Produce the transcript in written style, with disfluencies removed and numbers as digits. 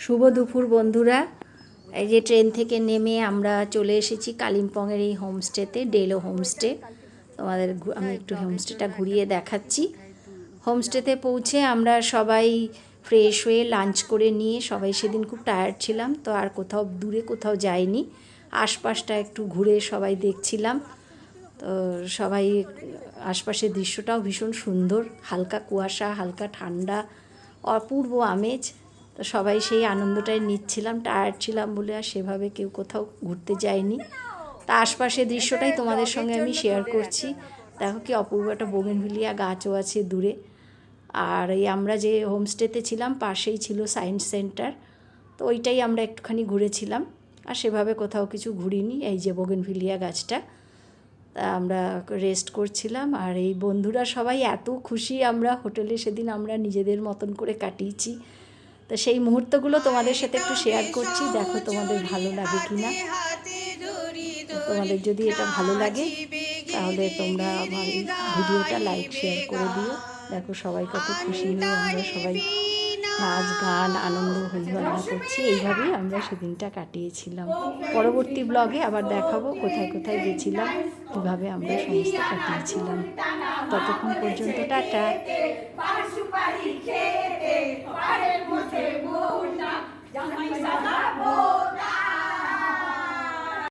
শুভ দুপুর বন্ধুরা। এই যে ট্রেন থেকে নেমে আমরা চলে এসেছি কালিম্পংয়ের এই হোমস্টেতে, ডেলো হোমস্টে। তোমাদের আমি একটু হোমস্টেটা ঘুরিয়ে দেখাচ্ছি। হোমস্টেতে পৌঁছে আমরা সবাই ফ্রেশ হয়ে লাঞ্চ করে নিয়ে সবাই সেদিন খুব টায়ার্ড ছিলাম, তো আর কোথাও দূরে কোথাও যাইনি, আশপাশটা একটু ঘুরে সবাই দেখছিলাম। তো সবাই আশপাশের দৃশ্যটাও ভীষণ সুন্দর, হালকা কুয়াশা, হালকা ঠান্ডা, অপূর্ব আমেজ। তো সবাই সেই আনন্দটাই নিচ্ছিলাম, টায়ার্ড ছিলাম বলে আর সেভাবে কেউ কোথাও ঘুরতে যায়নি। তা আশপাশের দৃশ্যটাই তোমাদের সঙ্গে আমি শেয়ার করছি। দেখো কি অপূর্ব একটা বোগেনভিলিয়া গাছও আছে দূরে। আর এই আমরা যে হোমস্টেতে ছিলাম পাশেই ছিল সায়েন্স সেন্টার, তো ওইটাই আমরা একটুখানি ঘুরেছিলাম, আর সেভাবে কোথাও কিছু ঘুরিনি। এই যে বোগেনভিলিয়া গাছটা, তা আমরা রেস্ট করছিলাম। আর এই বন্ধুরা সবাই এত খুশি, আমরা হোটেলে সেদিন আমরা নিজেদের মতন করে কাটিয়েছি। তো সেই মুহূর্তগুলো তোমাদের সাথে একটু শেয়ার করছি, দেখো তোমাদের ভালো লাগে কি না। তোমাদের যদি এটা ভালো লাগে তাহলে তোমরা আমার এই ভিডিওটা লাইক শেয়ার করে দিও। দেখো সবাই কত খুশি হয়ে আমরা সবাই নাচ গান আনন্দ হইহল্লা করছি। এইভাবেই আমরা সেদিনটা কাটিয়েছিলাম। পরবর্তী ব্লগে আবার দেখাবো কোথায় কোথায় গেছিলাম, কীভাবে আমরা সমস্ত কাটিয়েছিলাম। ততক্ষণ পর্যন্ত টাটা।